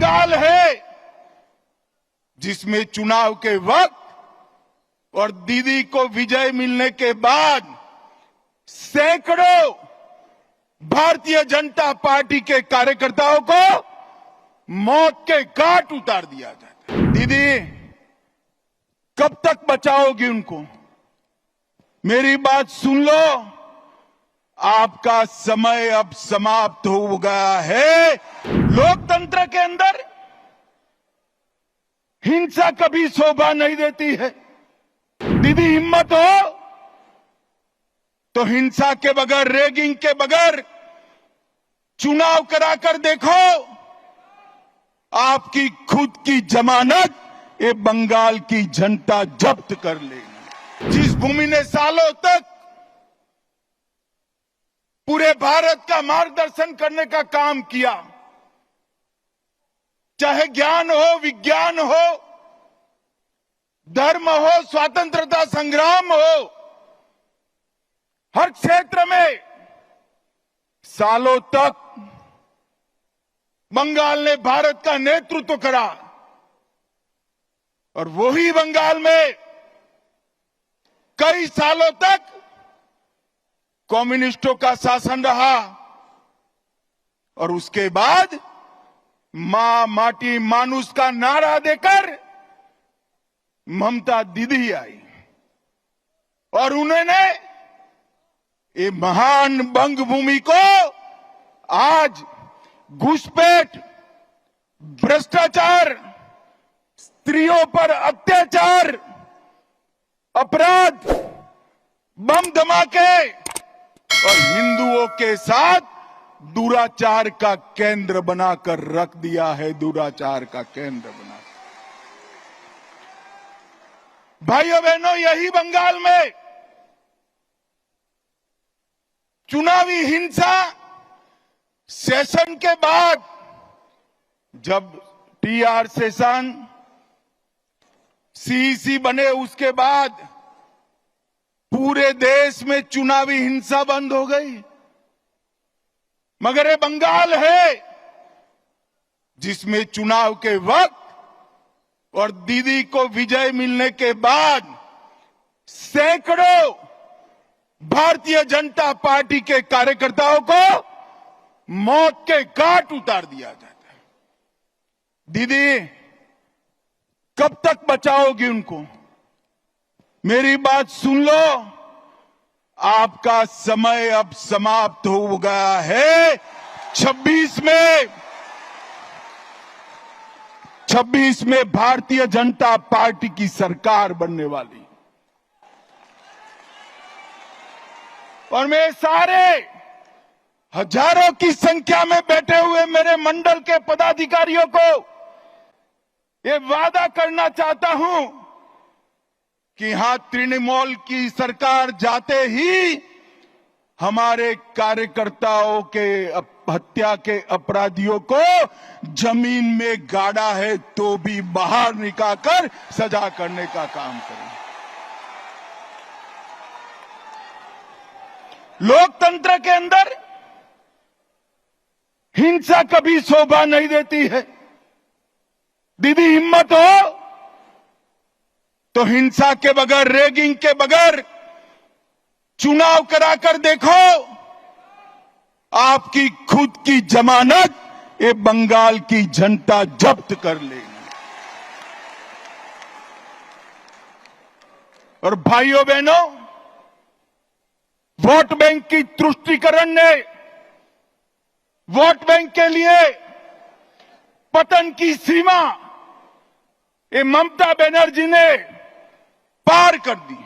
बंगाल है जिसमें चुनाव के वक्त और दीदी को विजय मिलने के बाद सैकड़ों भारतीय जनता पार्टी के कार्यकर्ताओं को मौत के घाट उतार दिया जाता है। दीदी, कब तक बचाओगी उनको? मेरी बात सुन लो, आपका समय अब समाप्त हो गया है। लोकतंत्र के अंदर हिंसा कभी शोभा नहीं देती है। दीदी, हिम्मत हो तो हिंसा के बगैर, रैगिंग के बगैर चुनाव कराकर देखो। आपकी खुद की जमानत ये बंगाल की जनता जब्त कर लेगी। जिस भूमि ने सालों तक पूरे भारत का मार्गदर्शन करने का काम किया, चाहे ज्ञान हो, विज्ञान हो, धर्म हो, स्वतंत्रता संग्राम हो, हर क्षेत्र में सालों तक बंगाल ने भारत का नेतृत्व करा। और वही बंगाल में कई सालों तक कम्युनिस्टों का शासन रहा। और उसके बाद मां माटी मानुष का नारा देकर ममता दीदी आई और उन्होंने ये महान बंग भूमि को आज घुसपैठ, भ्रष्टाचार, स्त्रियों पर अत्याचार, अपराध, बम धमाके और हिंदुओं के साथ दुराचार का केंद्र बनाकर रख दिया है। दुराचार का केंद्र बना। भाइयों बहनों, यही बंगाल में चुनावी हिंसा सेशन के बाद, जब टीआर सेशन सीईसी बने, उसके बाद पूरे देश में चुनावी हिंसा बंद हो गई। मगर ये बंगाल है जिसमें चुनाव के वक्त और दीदी को विजय मिलने के बाद सैकड़ों भारतीय जनता पार्टी के कार्यकर्ताओं को मौत के घाट उतार दिया जाता है। दीदी, कब तक बचाओगी उनको? मेरी बात सुन लो, आपका समय अब समाप्त हो गया है। 26 में भारतीय जनता पार्टी की सरकार बनने वाली। और मैं सारे हजारों की संख्या में बैठे हुए मेरे मंडल के पदाधिकारियों को ये वादा करना चाहता हूं कि यहां तृणमूल की सरकार जाते ही हमारे कार्यकर्ताओं के हत्या के अपराधियों को जमीन में गाड़ा है तो भी बाहर निकालकर सजा करने का काम करें। लोकतंत्र के अंदर हिंसा कभी शोभा नहीं देती है। दीदी, हिम्मत हो तो हिंसा के बगैर, रैगिंग के बगैर चुनाव कराकर देखो। आपकी खुद की जमानत ये बंगाल की जनता जब्त कर लेगी। और भाइयों बहनों, वोट बैंक की तुष्टीकरण ने वोट बैंक के लिए पतन की सीमा ये ममता बनर्जी ने पार कर दी।